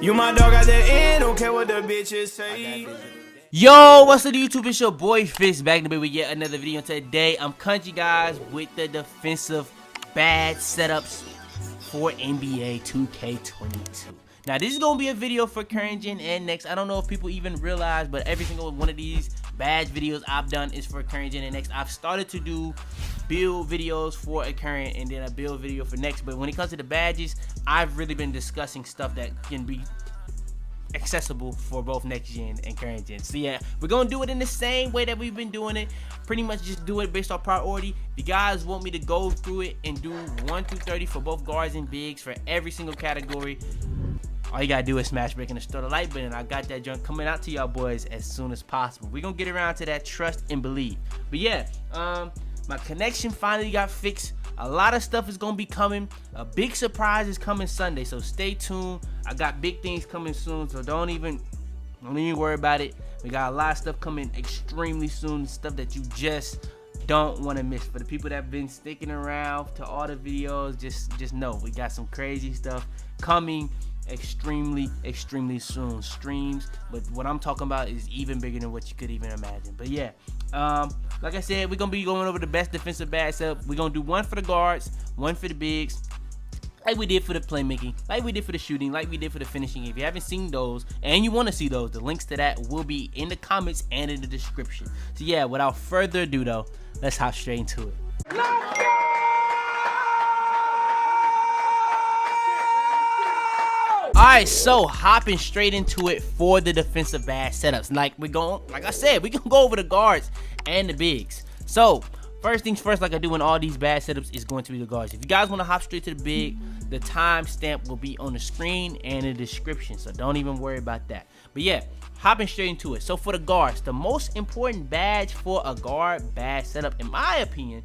You my dog at the end, don't care what the bitches say. Yo, what's up YouTube? It's your boy Fitz back in the with yet another video. Today I'm coming to you guys with the defensive bad setups for NBA 2K22. Now this is gonna be a video for current gen and next. I don't know if people even realize, but every single one of these badge videos I've done is for current gen and next. I've started to do build videos for a current and then a build video for next, but when it comes to the badges, I've really been discussing stuff that can be accessible for both next gen and current gen. So yeah, we're gonna do it in the same way that we've been doing it. Pretty much just do it based on priority. If you guys want me to go through it and do 1 through 30 for both guards and bigs for every single category, all you gotta do is smash break and start the like button. I got that junk coming out to y'all boys as soon as possible. We're gonna get around to that, trust and believe. But yeah, my connection finally got fixed. A lot of stuff is gonna be coming. A big surprise is coming Sunday, so stay tuned. I got big things coming soon, so don't even worry about it. We got a lot of stuff coming extremely soon, stuff that you just don't want to miss. For the people that have been sticking around to all the videos, just know we got some crazy stuff coming extremely soon. Streams, but what I'm talking about is even bigger than what you could even imagine. But yeah, like I said, we're gonna be going over the best defensive bad setup. We're gonna do one for the guards, one for the bigs, like we did for the playmaking, like we did for the shooting, like we did for the finishing. If you haven't seen those and you want to see those, the links to that will be in the comments and in the description. So yeah, without further ado though, let's hop straight into it. Alright, so hopping straight into it for the defensive bad setups. Like I said, we gonna go over the guards and the bigs. So first things first, like I do in all these bad setups, is going to be the guards. If you guys want to hop straight to the big, the timestamp will be on the screen and in the description, so don't even worry about that. But yeah, hopping straight into it. So for the guards, the most important badge for a guard bad setup, in my opinion,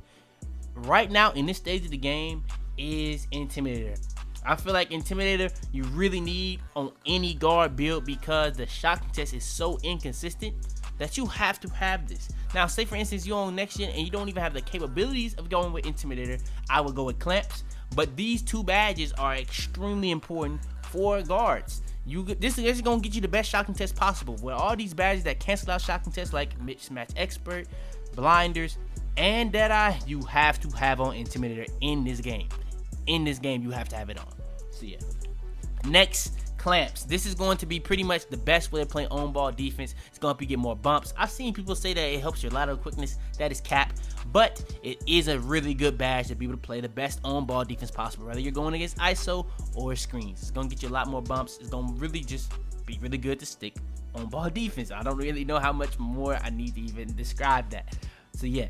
right now in this stage of the game, is Intimidator. I feel like Intimidator you really need on any guard build because the shot contest is so inconsistent that you have to have this. Now, say for instance you're on next gen and you don't even have the capabilities of going with Intimidator, I would go with clamps. But these two badges are extremely important for guards. This is gonna get you the best shot contest possible. With all these badges that cancel out shot contests like mismatch expert, blinders, and Deadeye, you have to have on Intimidator in this game. In this game, you have to have it on. So yeah. Next, clamps. This is going to be pretty much the best way of playing on ball defense. It's going to get more bumps. I've seen people say that it helps your lateral quickness. That is cap, but it is a really good badge to be able to play the best on ball defense possible, whether you're going against ISO or screens. It's going to get you a lot more bumps. It's going to really just be really good to stick on ball defense. I don't really know how much more I need to even describe that. So yeah.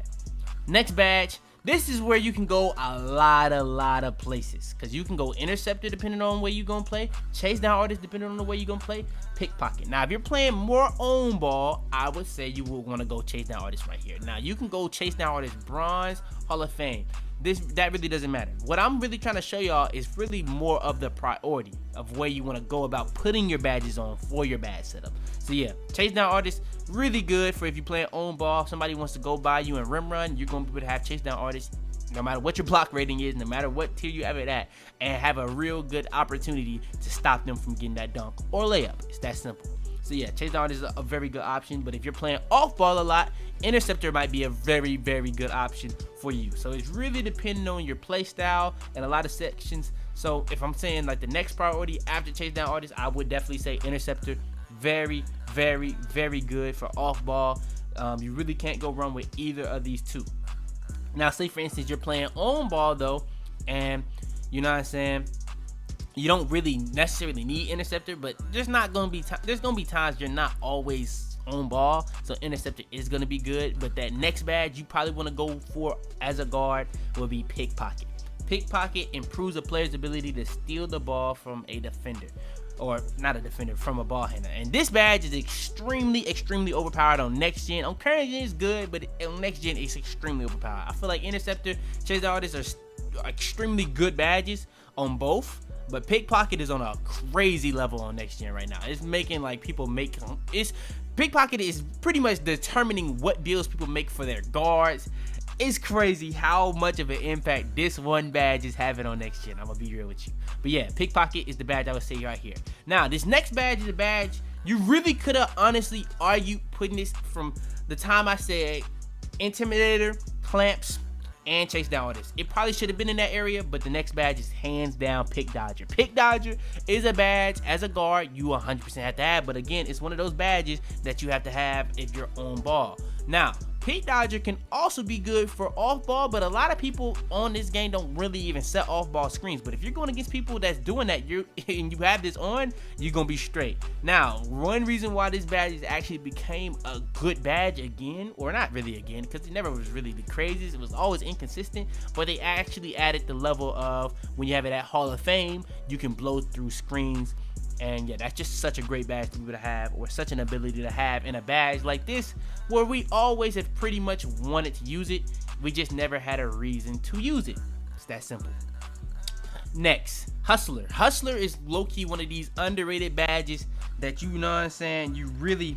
Next badge. This is where you can go a lot of places, because you can go interceptor depending on where you're gonna play, chase down artist depending on the way you're gonna play, pickpocket. Now if you're playing more on ball, I would say you would want to go chase down artist right here. Now you can go chase down artist bronze, Hall of Fame. That really doesn't matter. What I'm really trying to show y'all is really more of the priority of where you want to go about putting your badges on for your badge setup. So yeah, chase down artists, really good for if you're playing on ball. Somebody wants to go by you and rim run, you're going to be able to have chase down artists no matter what your block rating is, no matter what tier you have it at, and have a real good opportunity to stop them from getting that dunk or layup. It's that simple. So yeah, chase down is a very good option, but if you're playing off ball a lot, interceptor might be a very good option for you. So it's really depending on your play style and a lot of sections. So if I'm saying like the next priority after chase down artists, I would definitely say interceptor. Very good for off ball. You really can't go wrong with either of these two. Now say for instance you're playing on ball though, and you know what I'm saying, you don't really necessarily need interceptor, but there's gonna be times you're not always on ball, so interceptor is gonna be good. But that next badge you probably want to go for as a guard will be pickpocket. Pickpocket improves a player's ability to steal the ball from a defender, or not a defender, from a ball handler. And this badge is extremely overpowered on next gen. On current gen it's good, but on next gen it's extremely overpowered. I feel like interceptor, chase down artists are extremely good badges on both, but pickpocket is on a crazy level on next gen right now. It's making like people make pickpocket is pretty much determining what deals people make for their guards It's crazy how much of an impact this one badge is having on next gen. I'm gonna be real with you. But yeah, pickpocket is the badge I would say right here. Now, this next badge is a badge you really could have honestly argued putting this from the time I said intimidator, clamps, and chase down artists. It probably should have been in that area, but the next badge is hands down pick dodger. Pick dodger is a badge as a guard you 100% have to have, but again, it's one of those badges that you have to have if you're on ball. Now, pick dodger can also be good for off ball, but a lot of people on this game don't really even set off ball screens. But if you're going against people that's doing that, and you have this on, you're gonna be straight. Now, one reason why this badge actually became a good badge again, or not really again, because it never was really the craziest, it was always inconsistent, but they actually added the level of when you have it at Hall of Fame, you can blow through screens. And yeah, that's just such a great badge to be able to have, or such an ability to have in a badge like this, where we always have pretty much wanted to use it. We just never had a reason to use it. It's that simple. Next, Hustler. Hustler is low-key one of these underrated badges that, you know what I'm saying, you really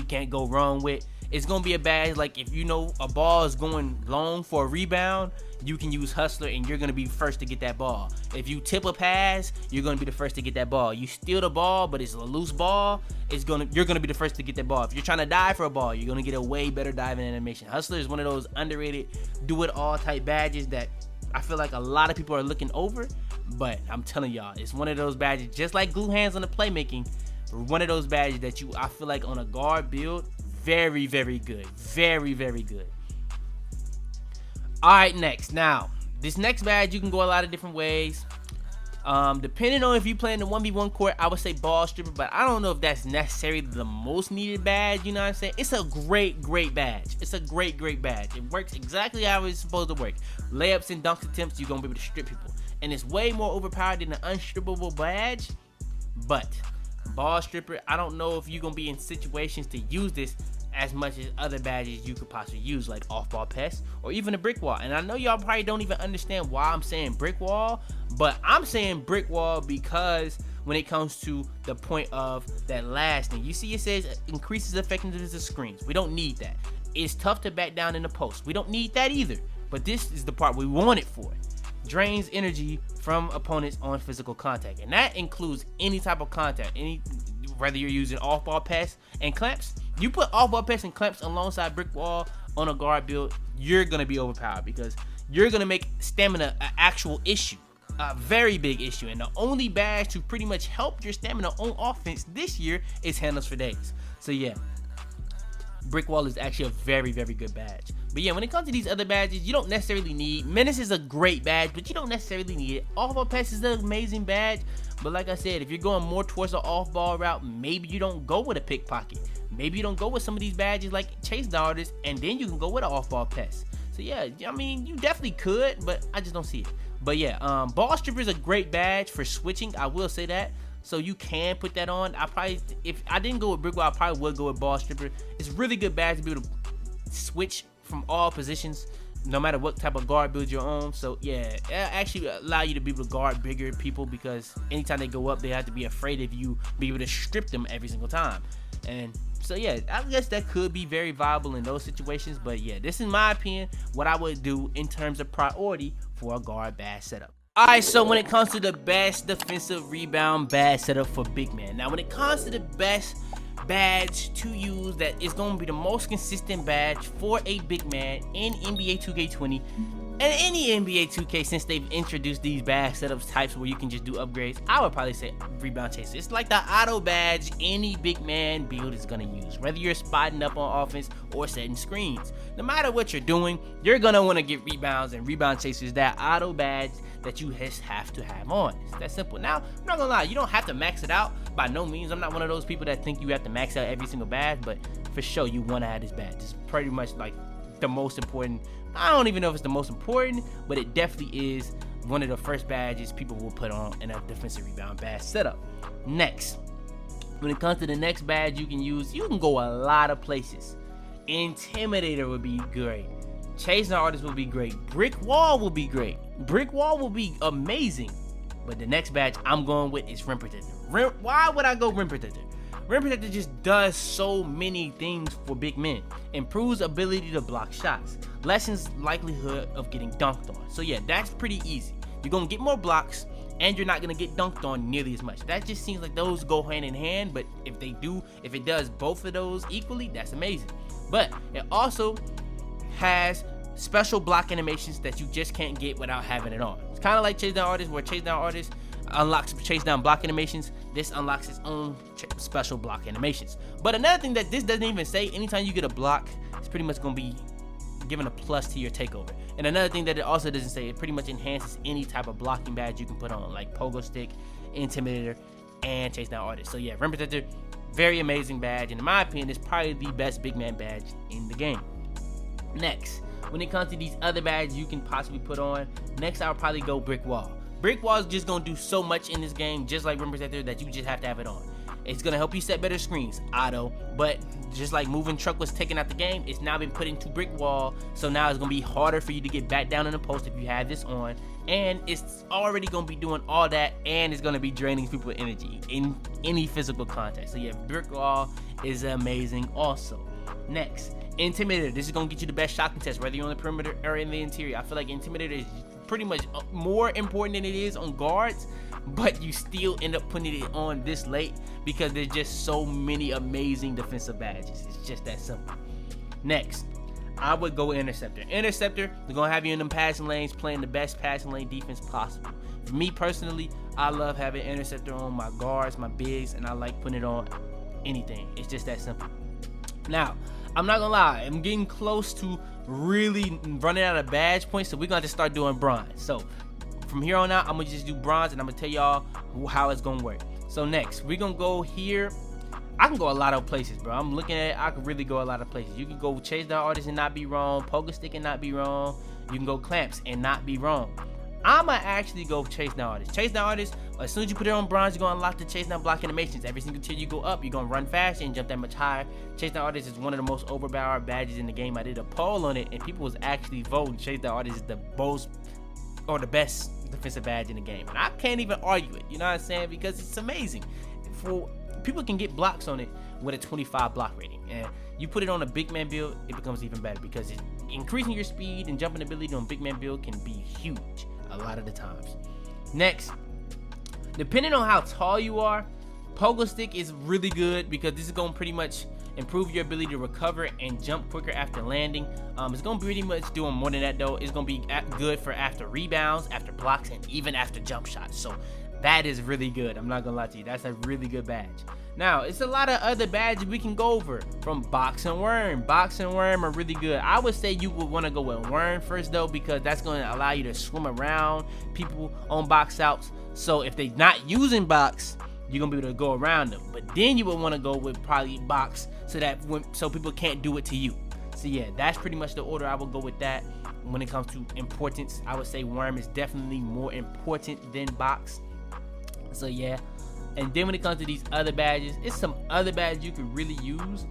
can't go wrong with. It's gonna be a badge like if you know a ball is going long for a rebound, you can use Hustler and you're gonna be first to get that ball. If you tip a pass, you're gonna be the first to get that ball. You steal the ball, but it's a loose ball, you're gonna be the first to get that ball. If you're trying to dive for a ball, you're gonna get a way better diving animation. Hustler is one of those underrated do-it-all type badges that I feel like a lot of people are looking over, but I'm telling y'all, it's one of those badges, just like glue hands on the playmaking, one of those badges that I feel like on a guard build, very, very good. Very, very good. Alright, next. Now, this next badge, you can go a lot of different ways. Depending on if you play in the 1v1 court, I would say ball stripper, but I don't know if that's necessarily the most needed badge, you know what I'm saying? It's a great, great badge. It's a great, great badge. It works exactly how it's supposed to work. Layups and dunk attempts, you're going to be able to strip people. And it's way more overpowered than an unstrippable badge, but ball stripper, I don't know if you're going to be in situations to use this as much as other badges you could possibly use, like off-ball pest or even a brick wall. And I know y'all probably don't even understand why I'm saying brick wall, but I'm saying brick wall because when it comes to the point of that last thing, you see it says increases effectiveness of screens. We don't need that. It's tough to back down in the post. We don't need that either, but this is the part we want it for. Drains energy from opponents on physical contact, and that includes any type of contact, whether you're using off-ball pass and clamps. You put off-ball pass and clamps alongside brick wall on a guard build, you're gonna be overpowered because you're gonna make stamina an actual issue, a very big issue. And the only badge to pretty much help your stamina on offense this year is handles for days. So yeah, brick wall is actually a very, very good badge. But yeah, when it comes to these other badges, you don't necessarily need. Menace is a great badge, but you don't necessarily need it. Off-ball pass is an amazing badge, but like I said, if you're going more towards the off-ball route, maybe you don't go with a pickpocket. Maybe you don't go with some of these badges like chase down artists, and then you can go with an off-ball pass. So yeah, I mean, you definitely could, but I just don't see it. But yeah, ball stripper is a great badge for switching. I will say that. So you can put that on. If I didn't go with brick wall, I probably would go with ball stripper. It's a really good badge to be able to switch from all positions, no matter what type of guard build you're on. So yeah, it actually allow you to be able to guard bigger people, because anytime they go up, they have to be afraid of you be able to strip them every single time. And so yeah, I guess that could be very viable in those situations. But yeah, this is my opinion, what I would do in terms of priority for a guard badge setup. Alright, so when it comes to the best defensive rebound badge setup for big man. Now when it comes to the best badge to use that is going to be the most consistent badge for a big man in NBA 2K20 and any NBA 2K since they've introduced these badge setups types where you can just do upgrades, I would probably say rebound chaser. It's like the auto badge any big man build is going to use, whether you're spotting up on offense or setting screens. No matter what you're doing, you're going to want to get rebounds, and rebound chaser is that auto badge that you just have to have on. It's that simple. Now, I'm not gonna lie, you don't have to max it out. By no means, I'm not one of those people that think you have to max out every single badge, but for sure, you want to have this badge. It's pretty much like the most important. I don't even know if it's the most important, but it definitely is one of the first badges people will put on in a defensive rebound badge setup. Next, when it comes to the next badge you can use, you can go a lot of places. Intimidator would be great. Chasing artist will be great. Brick wall will be great. Brick wall will be amazing. But the next badge I'm going with is rim protector. Why would I go rim protector? Rim Protector just does so many things for big men. Improves ability to block shots. Lessens likelihood of getting dunked on. So yeah, that's pretty easy. You're gonna get more blocks, and you're not gonna get dunked on nearly as much. That just seems like those go hand in hand, but if it does both of those equally, that's amazing. But it also has special block animations that you just can't get without having it on. It's kind of like Chase Down Artist, where Chase Down Artist unlocks chase down block animations. This unlocks its own special block animations. But another thing that this doesn't even say, anytime you get a block, it's pretty much gonna be given a plus to your takeover. And another thing that it also doesn't say, it pretty much enhances any type of blocking badge you can put on, like Pogo Stick, Intimidator, and Chase Down Artist. So yeah, Rim Protector, very amazing badge, and in my opinion, it's probably the best big man badge in the game. Next, when it comes to these other badges you can possibly put on, next I'll probably go Brick Wall. Brick Wall is just gonna do so much in this game, just like Rim Protector, that you just have to have it on. It's gonna help you set better screens, auto, but just like Moving Truck was taken out the game, it's now been put into Brick Wall, so now it's gonna be harder for you to get back down in the post if you have this on, and it's already gonna be doing all that, and it's gonna be draining people with energy in any physical contact. So yeah, Brick Wall is amazing also. Next, Intimidator. This is gonna get you the best shot contest, whether you're on the perimeter or in the interior. I feel like Intimidator is pretty much more important than it is on guards, but you still end up putting it on this late because there's just so many amazing defensive badges. It's just that simple. Next, I would go Interceptor. Interceptor is gonna have you in them passing lanes playing the best passing lane defense possible. For me personally, I love having Interceptor on my guards, my bigs, and I like putting it on anything. It's just that simple. Now, I'm not gonna lie, I'm getting close to really running out of badge points, so we're gonna just start doing bronze. So from here on out, I'm gonna just do bronze, and I'm gonna tell y'all how it's gonna work. So next, we're gonna go here. I can go a lot of places, bro. I'm looking at it, I could really go a lot of places. You can go Chase Down Artist and not be wrong, Pogo Stick and not be wrong. You can go Clamps and not be wrong. I'ma actually go Chase Down Artist. Chase Down Artist, as soon as you put it on bronze, you're gonna unlock the Chase Down block animations. Every single tier you go up, you're gonna run faster and jump that much higher. Chase Down Artist is one of the most overpowered badges in the game. I did a poll on it, and people was actually voting Chase Down Artist is the most, or the best defensive badge in the game. And I can't even argue it, you know what I'm saying? Because it's amazing. For people can get blocks on it with a 25 block rating, and you put it on a big man build, it becomes even better because increasing your speed and jumping ability on big man build can be huge a lot of the times. Next, depending on how tall you are, Pogo Stick is really good because this is going to pretty much improve your ability to recover and jump quicker after landing. It's going to pretty much doing more than that though. It's going to be good for after rebounds, after blocks, and even after jump shots. So that is really good. I'm not going to lie to you. That's a really good badge. Now, it's a lot of other badges we can go over, from Box and Worm. Box and Worm are really good. I would say you would want to go with Worm first though, because that's going to allow you to swim around people on box outs. So if they're not using box, you're gonna be able to go around them. But then you would want to go with probably box, so people can't do it to you. So yeah, that's pretty much the order I would go with that. When it comes to importance, I would say Worm is definitely more important than box. So yeah. And then when it comes to these other badges, it's some other badges you could really use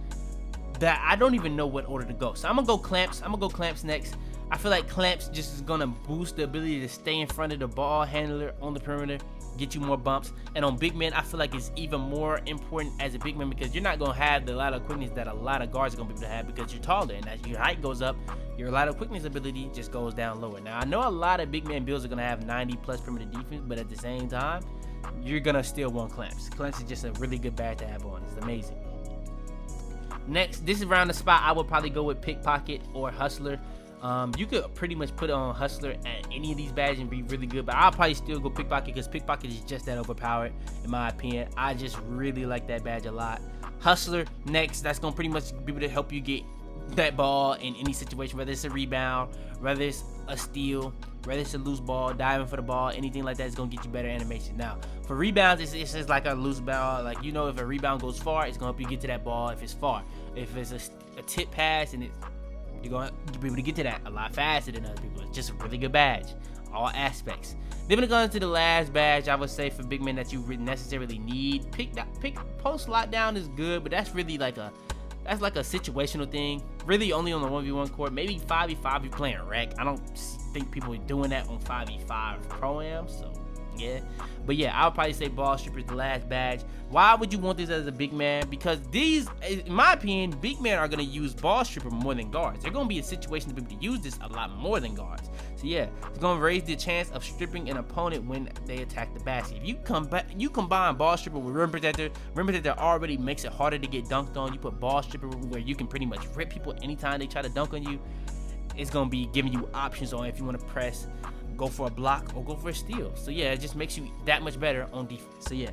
that I don't even know what order to go. So I'm gonna go Clamps. I'm gonna go Clamps next. I feel like Clamps just is gonna boost the ability to stay in front of the ball handler on the perimeter, get you more bumps. And on big men, I feel like it's even more important as a big man because you're not gonna have the lateral quickness that a lot of guards are gonna be able to have because you're taller, and as your height goes up, your lateral quickness ability just goes down lower. Now I know a lot of big man builds are gonna have 90 plus perimeter defense, but at the same time, you're gonna still want Clamps. Clamps is just a really good badge to have on. It's amazing. Next, this is around the spot I would probably go with Pickpocket or Hustler. You could pretty much put on Hustler at any of these badges and be really good, but I'll probably still go Pickpocket because Pickpocket is just that overpowered in my opinion. I just really like that badge a lot. Hustler next, that's gonna pretty much be able to help you get that ball in any situation, whether it's a rebound, whether it's a steal, whether it's a loose ball, diving for the ball, anything like that is gonna get you better animation. Now, for rebounds, it's just like a loose ball. Like, you know, if a rebound goes far, it's gonna help you get to that ball if it's far. If it's a tip pass, and you're gonna be able to get to that a lot faster than other people. It's just a really good badge, all aspects. Then when it comes to the last badge, I would say for big men that you necessarily need, post lockdown is good, but that's really like that's like a situational thing. Really only on the 1v1 court. Maybe 5v5 if you're playing rec. I don't think people are doing that on 5v5 pro-am, so Yeah, but yeah, I would probably say ball stripper is the last badge. Why would you want this as a big man? Because these, in my opinion, big men are gonna use ball stripper more than guards. They're gonna be in a situation to be able to use this a lot more than guards. So yeah, it's gonna raise the chance of stripping an opponent when they attack the basket. If you combine ball stripper with rim protector already makes it harder to get dunked on. You put ball stripper where you can pretty much rip people anytime they try to dunk on you. It's gonna be giving you options on if you want to press, go for a block, or go for a steal. So yeah, it just makes you that much better on defense. So yeah,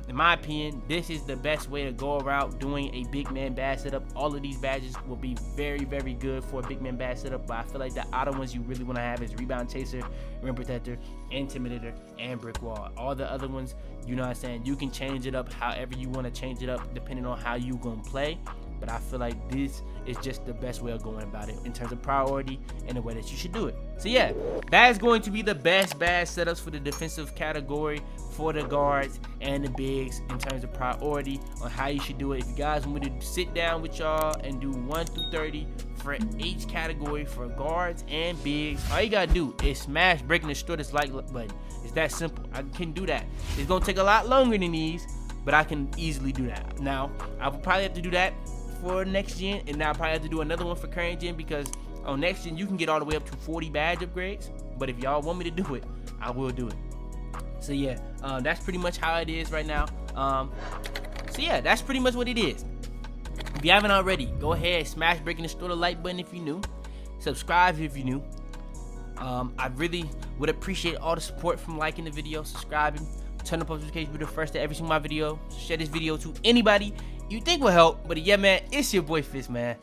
in my opinion, this is the best way to go about doing a big man badge setup. All of these badges will be very, very good for a big man badge setup, but I feel like the outer ones you really want to have is rebound chaser, rim protector, intimidator, and brick wall. All the other ones, you know what I'm saying, you can change it up however you want to change it up depending on how you gonna play. But I feel like this is just the best way of going about it in terms of priority and the way that you should do it. So yeah, that is going to be the best badge setups for the defensive category for the guards and the bigs in terms of priority on how you should do it. If you guys want me to sit down with y'all and do 1 through 30 for each category for guards and bigs, all you gotta do is smash breaking the shortest like button. It's that simple. I can do that. It's gonna take a lot longer than these, but I can easily do that. Now, I will probably have to do that for next gen, and now I probably have to do another one for current gen, because on next gen you can get all the way up to 40 badge upgrades. But if y'all want me to do it, I will do it. So yeah, that's pretty much how it is right now. So yeah, that's pretty much what it is. If you haven't already, go ahead, smash breaking the store the like button if you're new, subscribe if you're new. I really would appreciate all the support from liking the video, subscribing, turn the notifications to be the first to every single my video. Share this video to anybody you think will help. But yeah, man, it's your boy Fitz, man.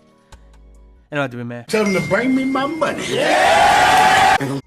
And I'll do it, man. Tell them to bring me my money. Yeah!